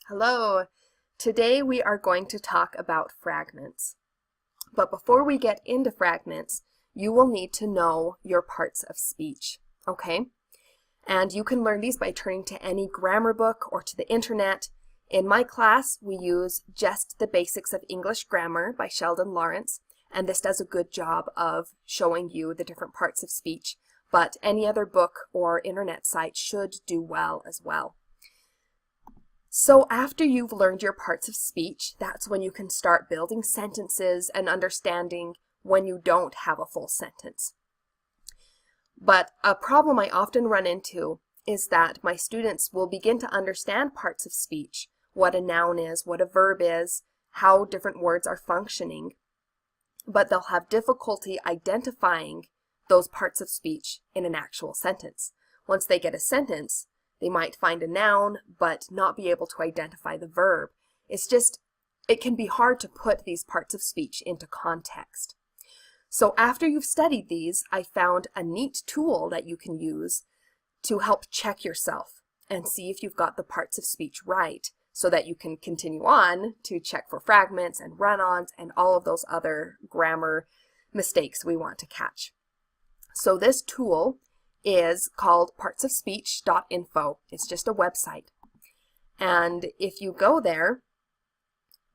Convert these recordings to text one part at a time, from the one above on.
Hello. Today we are going to talk about fragments. But before we get into fragments, you will need to know your parts of speech, okay? And you can learn these by turning to any grammar book or to the internet. In my class, we use Just the Basics of English Grammar by Sheldon Lawrence, and this does a good job of showing you the different parts of speech, but any other book or internet site should do well as well. So after you've learned your parts of speech, that's when you can start building sentences and understanding when you don't have a full sentence. But a problem I often run into is that my students will begin to understand parts of speech, what a noun is, what a verb is, how different words are functioning, but they'll have difficulty identifying those parts of speech in an actual sentence. Once they get a sentence, they might find a noun, but not be able to identify the verb. It can be hard to put these parts of speech into context. So after you've studied these, I found a neat tool that you can use to help check yourself and see if you've got the parts of speech right, so that you can continue on to check for fragments and run-ons and all of those other grammar mistakes we want to catch. So this tool is called partsofspeech.info. It's just a website. And if you go there,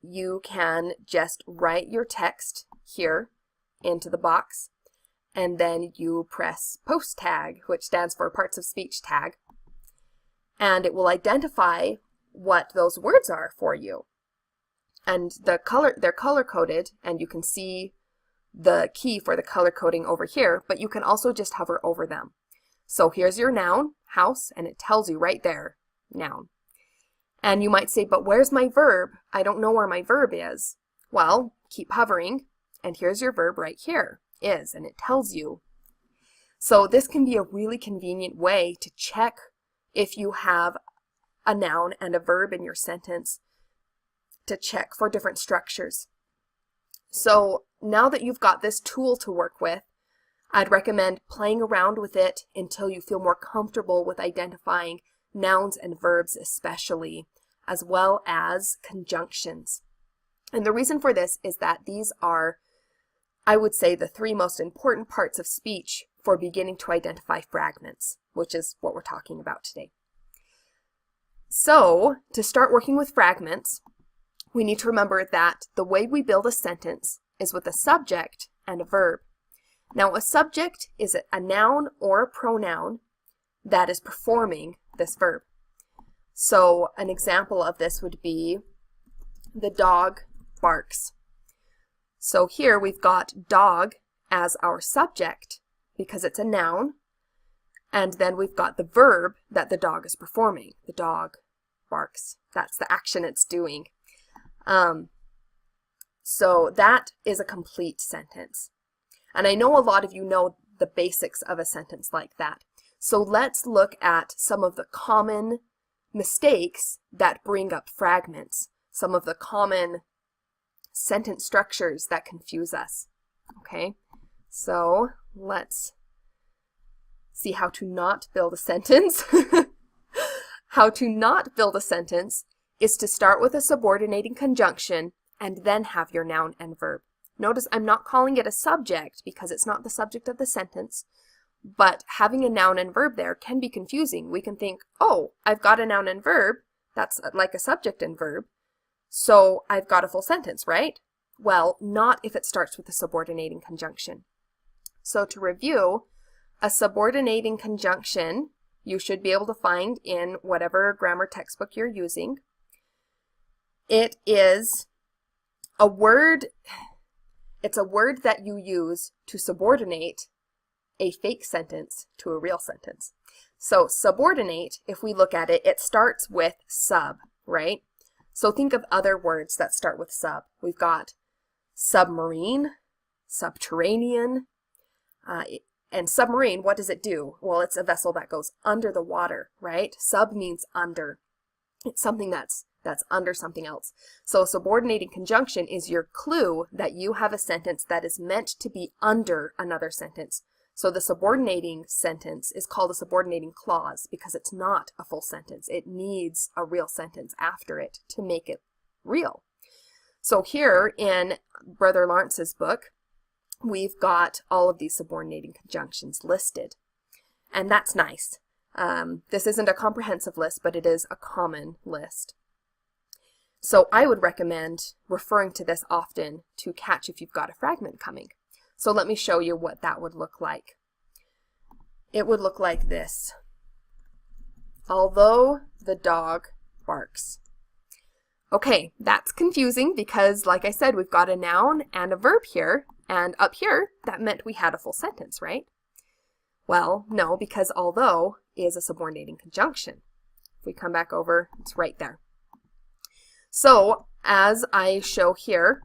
you can just write your text here into the box, and then you press post tag, which stands for parts of speech tag, and it will identify what those words are for you. And they're color coded, and you can see the key for the color coding over here, but you can also just hover over them. So here's your noun, house, and it tells you right there, noun. And you might say, but where's my verb? I don't know where my verb is. Well, keep hovering, and here's your verb right here, is, and it tells you. So this can be a really convenient way to check if you have a noun and a verb in your sentence, to check for different structures. So now that you've got this tool to work with, I'd recommend playing around with it until you feel more comfortable with identifying nouns and verbs especially, as well as conjunctions. And the reason for this is that these are, I would say, the three most important parts of speech for beginning to identify fragments, which is what we're talking about today. So, to start working with fragments, we need to remember that the way we build a sentence is with a subject and a verb. Now, a subject is a noun or a pronoun that is performing this verb. So an example of this would be, the dog barks. So here we've got dog as our subject because it's a noun, and then we've got the verb that the dog is performing. The dog barks. That's the action it's doing. So that is a complete sentence. And I know a lot of you know the basics of a sentence like that. So let's look at some of the common mistakes that bring up fragments, some of the common sentence structures that confuse us. Okay, so let's see how to not build a sentence. How to not build a sentence is to start with a subordinating conjunction and then have your noun and verb. Notice I'm not calling it a subject because it's not the subject of the sentence, but having a noun and verb there can be confusing. We can think, oh, I've got a noun and verb, that's like a subject and verb, so I've got a full sentence, right? Well, not if it starts with a subordinating conjunction. So to review, a subordinating conjunction you should be able to find in whatever grammar textbook you're using. It is a word... It's a word that you use to subordinate a fake sentence to a real sentence. So subordinate, if we look at it, it starts with sub, right? So think of other words that start with sub. We've got submarine, subterranean, and submarine, what does it do? Well, it's a vessel that goes under the water, right? Sub means under. It's something that's under something else. So a subordinating conjunction is your clue that you have a sentence that is meant to be under another sentence. So the subordinating sentence is called a subordinating clause because it's not a full sentence. It needs a real sentence after it to make it real. So here in Brother Lawrence's book, we've got all of these subordinating conjunctions listed. And that's nice. This isn't a comprehensive list, but it is a common list. So I would recommend referring to this often to catch if you've got a fragment coming. So let me show you what that would look like. It would look like this. Although the dog barks. Okay, that's confusing because, like I said, we've got a noun and a verb here, and up here, that meant we had a full sentence, right? Well, no, because although is a subordinating conjunction. If we come back over, it's right there. So, as I show here,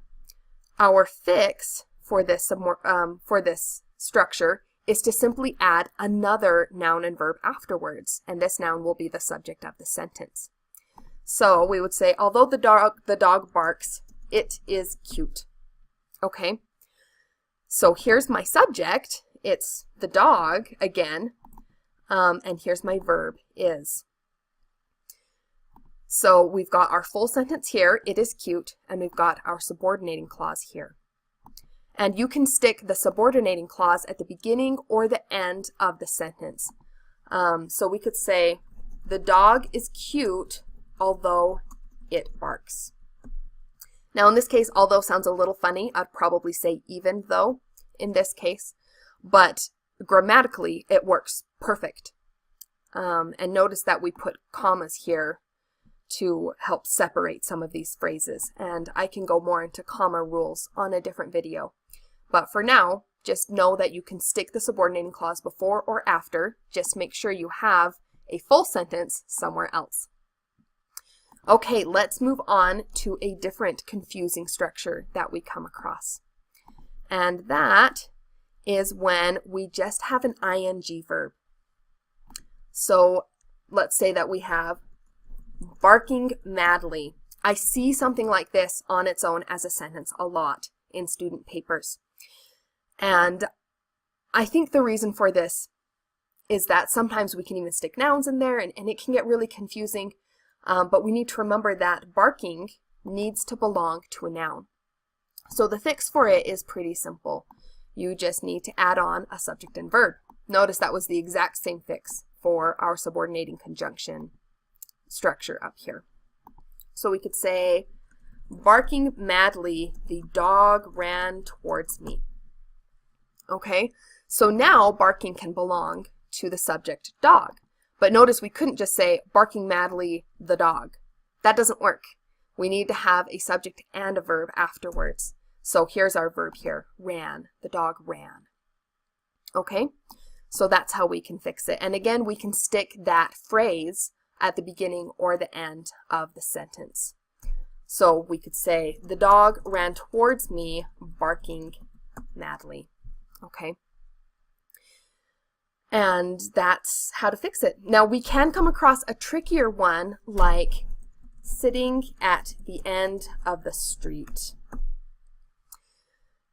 our fix for this structure is to simply add another noun and verb afterwards, and this noun will be the subject of the sentence. So we would say, although the dog barks, it is cute. Okay, so here's my subject. It's the dog again, and here's my verb, is. So we've got our full sentence here, it is cute, and we've got our subordinating clause here. And you can stick the subordinating clause at the beginning or the end of the sentence. So we could say, the dog is cute, although it barks. Now in this case, although sounds a little funny, I'd probably say even though in this case, but grammatically it works perfect. And notice that we put commas here to help separate some of these phrases, and I can go more into comma rules on a different video. But for now, just know that you can stick the subordinating clause before or after. Just make sure you have a full sentence somewhere else. Okay, let's move on to a different confusing structure that we come across. And that is when we just have an ing verb. So let's say that we have barking madly. I see something like this on its own as a sentence a lot in student papers. And I think the reason for this is that sometimes we can even stick nouns in there and it can get really confusing. But we need to remember that barking needs to belong to a noun. So the fix for it is pretty simple. You just need to add on a subject and verb. Notice that was the exact same fix for our subordinating conjunction structure up here. So we could say, barking madly, the dog ran towards me. Okay, so now barking can belong to the subject dog. But notice we couldn't just say, barking madly, the dog. That doesn't work. We need to have a subject and a verb afterwards. So here's our verb here, ran. The dog ran. Okay, so that's how we can fix it. And again, we can stick that phrase at the beginning or the end of the sentence. So we could say, the dog ran towards me, barking madly. Okay. And that's how to fix it. Now we can come across a trickier one like sitting at the end of the street.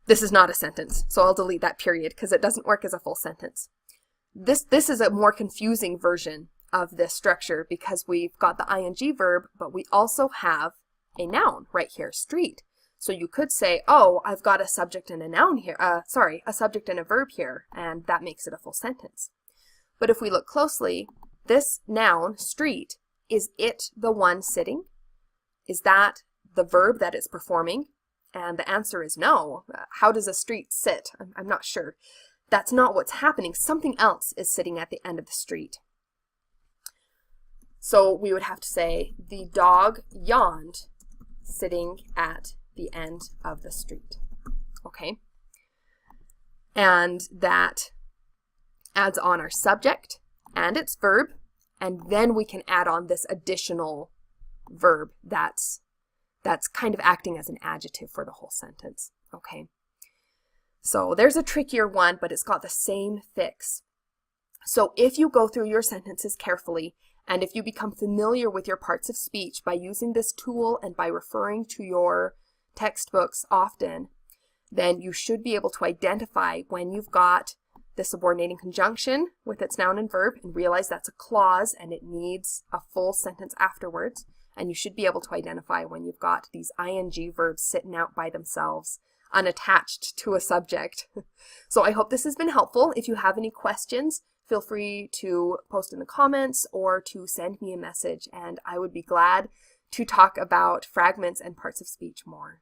This is not a sentence, so I'll delete that period because it doesn't work as a full sentence. This is a more confusing version of this structure because we've got the ing verb, but we also have a noun right here, street. So you could say, oh, I've got a subject and a noun here, a subject and a verb here, and that makes it a full sentence. But if we look closely, this noun, street, is it the one sitting? Is that the verb that it's performing? And the answer is no. How does a street sit? I'm not sure. That's not what's happening. Something else is sitting at the end of the street. So we would have to say, the dog yawned sitting at the end of the street. Okay? And that adds on our subject and its verb, and then we can add on this additional verb that's kind of acting as an adjective for the whole sentence. Okay? So there's a trickier one, but it's got the same fix. So if you go through your sentences carefully, and if you become familiar with your parts of speech by using this tool and by referring to your textbooks often, then you should be able to identify when you've got the subordinating conjunction with its noun and verb and realize that's a clause and it needs a full sentence afterwards. And you should be able to identify when you've got these ing verbs sitting out by themselves, unattached to a subject. So I hope this has been helpful. If you have any questions, feel free to post in the comments or to send me a message, and I would be glad to talk about fragments and parts of speech more.